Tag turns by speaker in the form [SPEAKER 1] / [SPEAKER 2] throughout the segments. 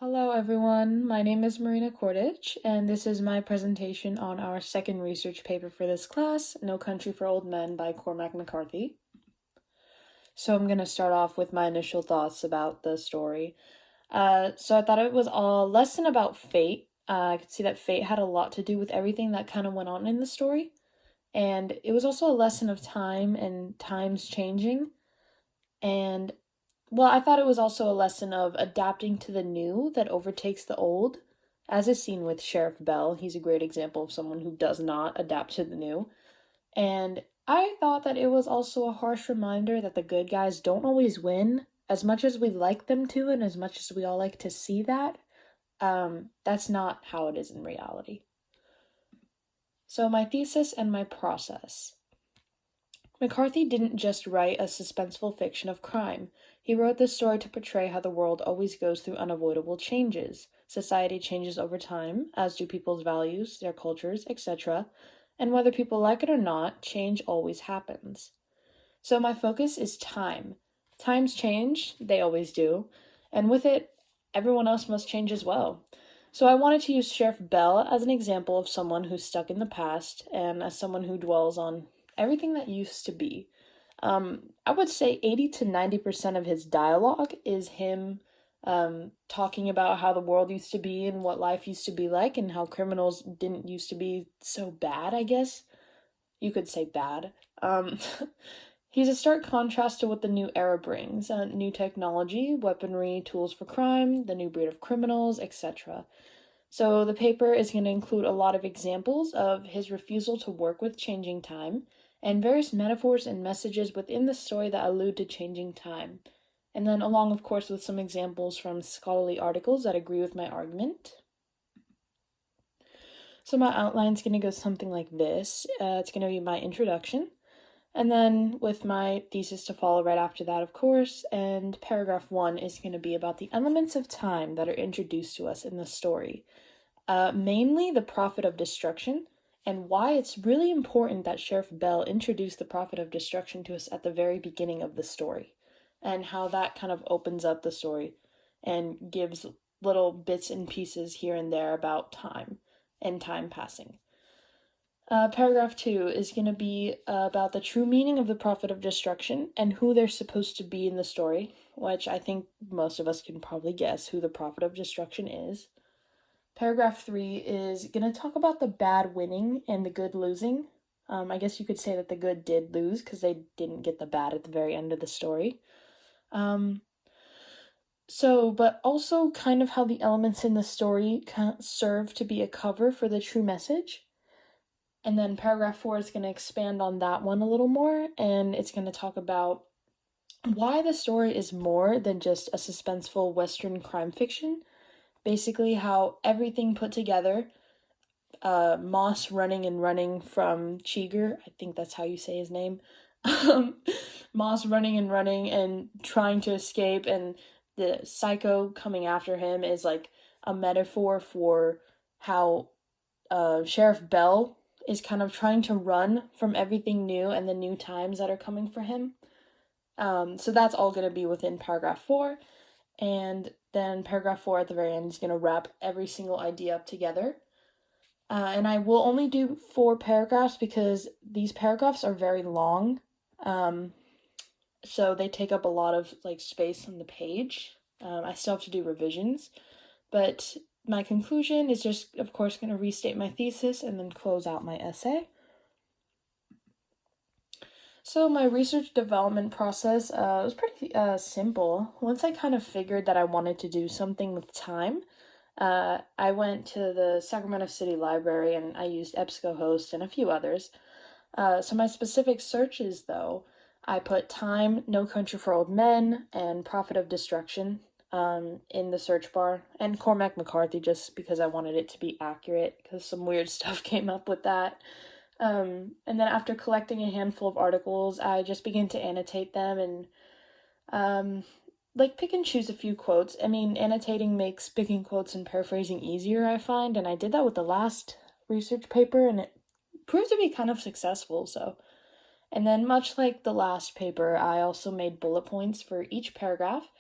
[SPEAKER 1] Hello, everyone. My name is Marina Kordich, and this is my presentation on our second research paper for this class, No Country for Old Men by Cormac McCarthy. So I'm going to start off with my initial thoughts about the story. So I thought it was a lesson about fate. I could see that fate had a lot to do with everything that kind of went on in the story. And it was also a lesson of time and times changing. And I thought it was also a lesson of adapting to the new that overtakes the old, as is seen with Sheriff Bell. He's a great example of someone who does not adapt to the new. And I thought that it was also a harsh reminder that the good guys don't always win, as much as we like them to, and as much as we all like to see that. That's not how it is in reality. So, my thesis and my process. McCarthy didn't just write a suspenseful fiction of crime. He wrote this story to portray how the world always goes through unavoidable changes. Society changes over time, as do people's values, their cultures, etc. And whether people like it or not, change always happens. So my focus is time. Times change, they always do, and with it, everyone else must change as well. So I wanted to use Sheriff Bell as an example of someone who's stuck in the past and as someone who dwells on everything that used to be. I would say 80 to 90% of his dialogue is him talking about how the world used to be and what life used to be like and how criminals didn't used to be so bad, I guess. You could say bad. He's a stark contrast to what the new era brings new technology, weaponry, tools for crime, the new breed of criminals, etc. So the paper is going to include a lot of examples of his refusal to work with changing time and various metaphors and messages within the story that allude to changing time. And then, along, of course, with some examples from scholarly articles that agree with my argument. So, my outline is going to go something like this it's going to be my introduction, and then with my thesis to follow right after that, of course, and paragraph 1 is going to be about the elements of time that are introduced to us in the story. Mainly the Prophet of Destruction, and why it's really important that Sheriff Bell introduced the Prophet of Destruction to us at the very beginning of the story, and how that kind of opens up the story and gives little bits and pieces here and there about time and time passing. Paragraph 2 is going to be about the true meaning of the Prophet of Destruction and who they're supposed to be in the story, which I think most of us can probably guess who the Prophet of Destruction is. Paragraph 3 is going to talk about the bad winning and the good losing. I guess you could say that the good did lose because they didn't get the bad at the very end of the story. But also kind of how the elements in the story serve to be a cover for the true message. And then paragraph 4 is going to expand on that one a little more, and it's going to talk about why the story is more than just a suspenseful Western crime fiction. Basically, how everything put together, Moss running and running from Cheeger, I think that's how you say his name, Moss running and trying to escape, and the psycho coming after him is like a metaphor for how Sheriff Bell is kind of trying to run from everything new and the new times that are coming for him. So that's all going to be within paragraph 4. And then paragraph 4 at the very end is going to wrap every single idea up together. And I will only do 4 paragraphs because these paragraphs are very long. So they take up a lot of space on the page. I still have to do revisions. But my conclusion is just, of course, going to restate my thesis and then close out my essay. So my research development process was pretty simple. Once I kind of figured that I wanted to do something with time, I went to the Sacramento City Library and I used EBSCOhost and a few others. So my specific searches, though, I put Time, No Country for Old Men, and Prophet of Destruction in the search bar, and Cormac McCarthy just because I wanted it to be accurate, because some weird stuff came up with that. And then after collecting a handful of articles, I just began to annotate them and pick and choose a few quotes. I mean, annotating makes picking quotes and paraphrasing easier, I find, and I did that with the last research paper, and it proved to be kind of successful, so. And then, much like the last paper, I also made bullet points for each paragraph,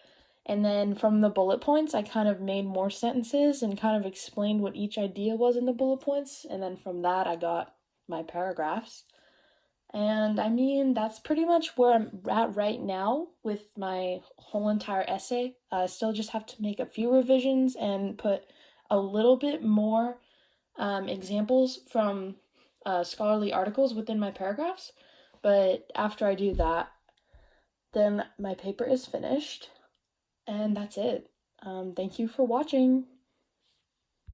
[SPEAKER 1] And then from the bullet points, I kind of made more sentences and kind of explained what each idea was in the bullet points. And then from that, I got my paragraphs. And I mean, that's pretty much where I'm at right now with my whole entire essay. I still just have to make a few revisions and put a little bit more examples from scholarly articles within my paragraphs. But after I do that, then my paper is finished. And that's it. Thank you for watching.